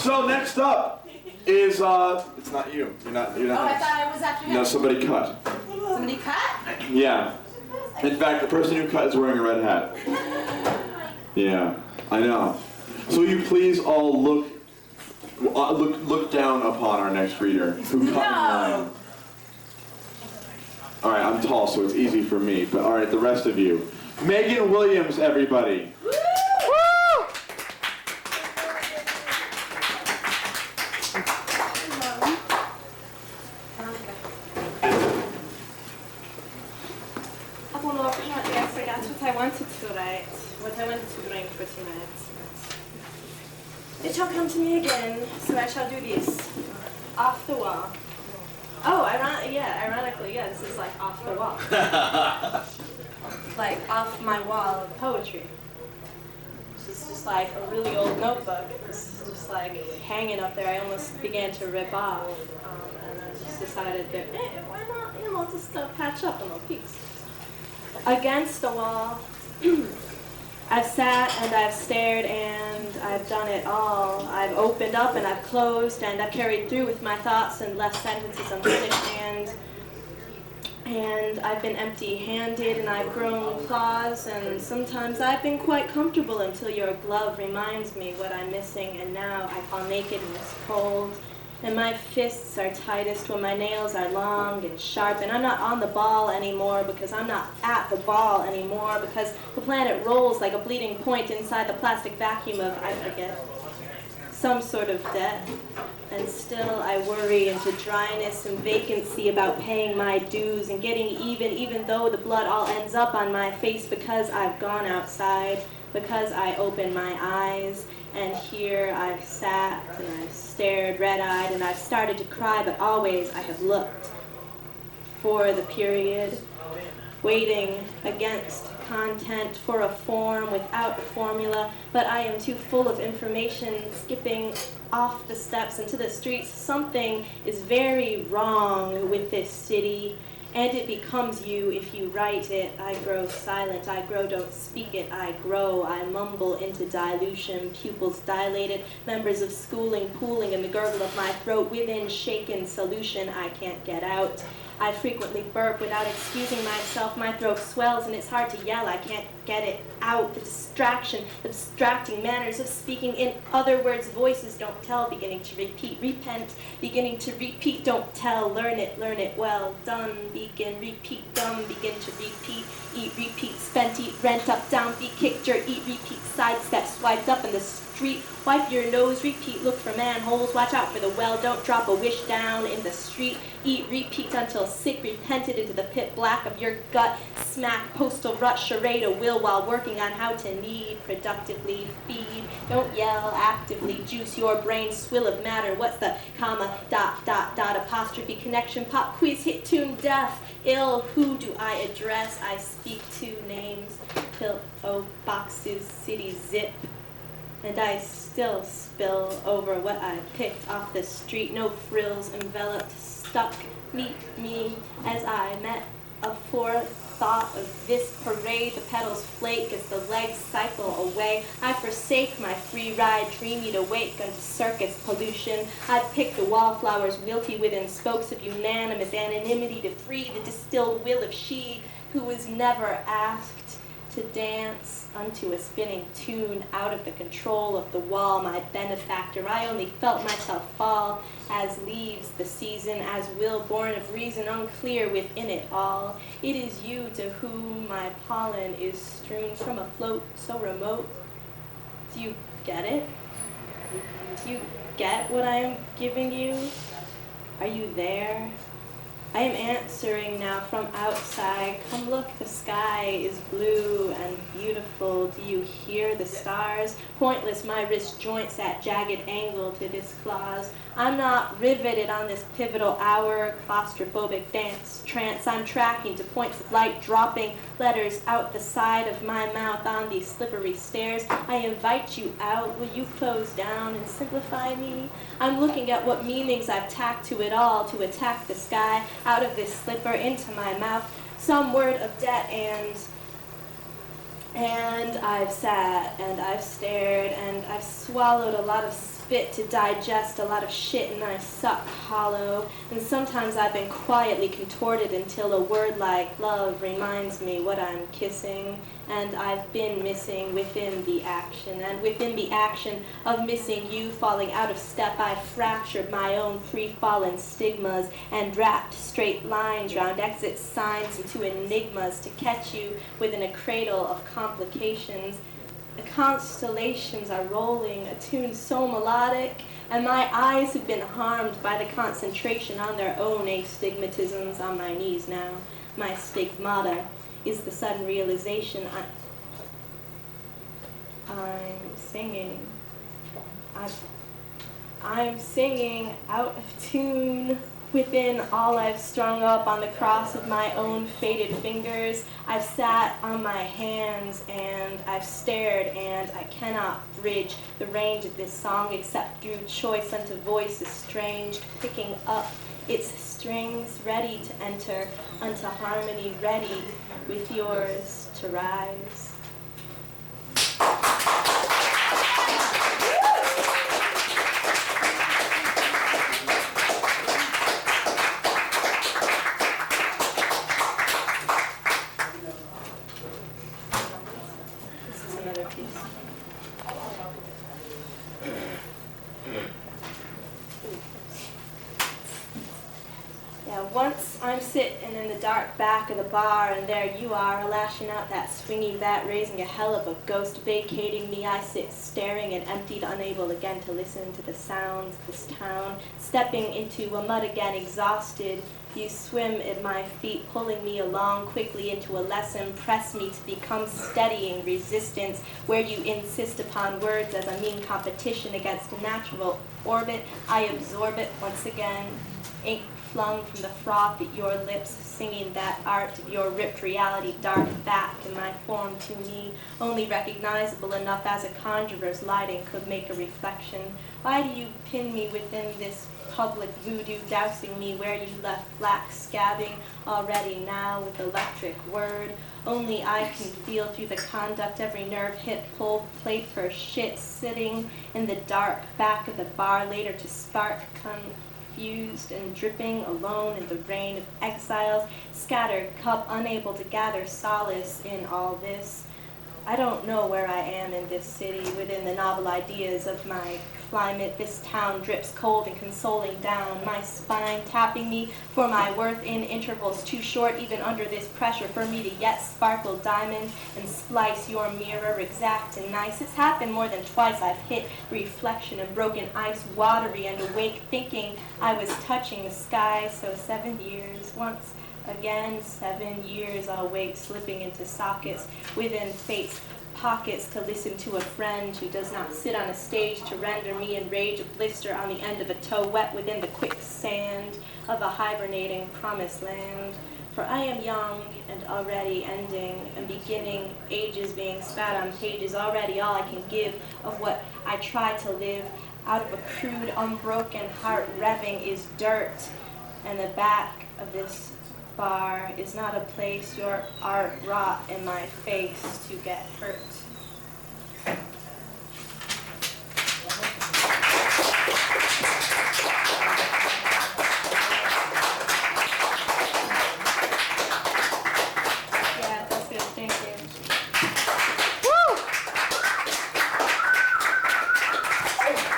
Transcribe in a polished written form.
So next up is it's not you. You're not. Oh, I thought I was after him. No, somebody cut. Somebody cut? Yeah. In fact, the person who cut is wearing a red hat. Yeah, I know. So will you please all look down upon our next reader who cut in line. All right, I'm tall, so it's easy for me. But all right, the rest of you, Meaghan Williams, everybody. Woo! Yes, I got what I wanted to write. What I wanted to bring for tonight. It shall come to me again, so I shall do this. Off the wall. Oh, ironically, yeah, this is like off the wall. Like off my wall of poetry. This is just like a really old notebook. This is just like hanging up there. I almost began to rip off. And I just decided that, hey, why not, just patch up a little piece. Against the wall, I've sat and I've stared and I've done it all. I've opened up and I've closed and I've carried through with my thoughts and left sentences unfinished and I've been empty-handed and I've grown claws and sometimes I've been quite comfortable until your glove reminds me what I'm missing and now I fall naked in this cold. And my fists are tightest when my nails are long and sharp, and I'm not on the ball anymore because I'm not at the ball anymore because the planet rolls like a bleeding point inside the plastic vacuum of, I forget, some sort of debt. And still I worry into dryness and vacancy about paying my dues and getting even though the blood all ends up on my face because I've gone outside, because I open my eyes. And here I've sat and I've stared red-eyed and I've started to cry, but always I have looked for the period, waiting against content for a form without a formula, but I am too full of information, skipping off the steps into the streets. Something is very wrong with this city. And it becomes you if you write it. I grow silent, I grow, don't speak it, I grow, I mumble into dilution, pupils dilated, members of schooling pooling in the gurgle of my throat, within shaken solution I can't get out. I frequently burp without excusing myself, my throat swells and it's hard to yell, I can't get it out. The distraction, the distracting manners of speaking, in other words, voices don't tell, beginning to repeat, repent, beginning to repeat, don't tell, learn it well, done, begin, repeat, dumb, begin to repeat, eat, repeat, spent, eat, rent, up, down, be kicked, jerk, eat, repeat, sidestep, swiped up in the street, wipe your nose, repeat, look for manholes, watch out for the well, don't drop a wish down in the street, eat, repeat until sick, repented into the pit black of your gut, smack, postal rut, charade, a will while working on how to knead, productively feed, don't yell, actively juice your brain, swill of matter, what's the comma, dot, apostrophe, connection, pop, quiz, hit, tune, deaf, ill, who do I address, I speak to names, pill, boxes, city, zip, and I still spill over what I picked off the street, no frills enveloped, stuck, meet me as I met a forethought of this parade, the petals flake as the legs cycle away, I forsake my free ride, dreamy to wake unto circus pollution, I pick the wallflowers wilty within spokes of unanimous anonymity to free the distilled will of she who was never asked to dance unto a spinning tune out of the control of the wall, my benefactor. I only felt myself fall as leaves the season, as will born of reason, unclear within it all. It is you to whom my pollen is strewn from a float so remote. Do you get it? Do you get what I am giving you? Are you there? I am answering now from outside. Come look, the sky is blue and beautiful. Do you hear the stars? Pointless, my wrist joints at jagged angle to disclose. I'm not riveted on this pivotal hour, claustrophobic dance, trance. I'm tracking to points of light, dropping letters out the side of my mouth on these slippery stairs. I invite you out. Will you close down and simplify me? I'm looking at what meanings I've tacked to it all, to attack the sky, out of this slipper into my mouth, some word of debt and I've sat and I've stared and I've swallowed a lot of spit to digest a lot of shit and I suck hollow. And sometimes I've been quietly contorted until a word like love reminds me what I'm kissing. And I've been missing within the action. And within the action of missing you, falling out of step, I fractured my own free-fallen stigmas and wrapped straight lines round exit signs into enigmas to catch you within a cradle of complications. The constellations are rolling, a tune so melodic, and my eyes have been harmed by the concentration on their own astigmatisms on my knees now. My stigmata is the sudden realization I'm singing. I'm singing out of tune. Within all I've strung up on the cross of my own faded fingers, I've sat on my hands and I've stared, and I cannot bridge the range of this song except through choice unto voice estranged, picking up its strings, ready to enter unto harmony, ready with yours to rise. Once I'm sitting in the dark back of the bar, and there you are, lashing out that swingy bat, raising a hell of a ghost, vacating me. I sit staring and emptied, unable again to listen to the sounds of this town, stepping into a mud again, exhausted. You swim at my feet, pulling me along quickly into a lesson, press me to become steadying resistance, where you insist upon words as a mean competition against a natural orbit. I absorb it once again, ink flung from the froth at your lips, singing that art of your ripped reality dark back in my form to me, only recognizable enough as a conjurer's lighting could make a reflection. Why do you pin me within this public voodoo, dousing me where you left flax scabbing already now with electric word? Only I can feel through the conduct, every nerve hit, pulled, played for shit, sitting in the dark back of the bar, later to spark, confused and dripping alone in the rain of exiles, scattered cup, unable to gather solace in all this. I don't know where I am in this city, within the novel ideas of my climate. This town drips cold and consoling down my spine, tapping me for my worth in intervals too short, even under this pressure, for me to yet sparkle diamond and splice your mirror exact and nice. It's happened more than twice. I've hit reflection and broken ice, watery and awake, thinking I was touching the sky. So 7 years, once again, 7 years I'll wait, slipping into sockets within fate's pockets to listen to a friend who does not sit on a stage to render me in rage, a blister on the end of a toe, wet within the quicksand of a hibernating promised land. For I am young and already ending and beginning, ages being spat on pages, already all I can give of what I try to live out of a crude, unbroken heart revving is dirt, and the back of this bar is not a place your art wrought in my face to get hurt.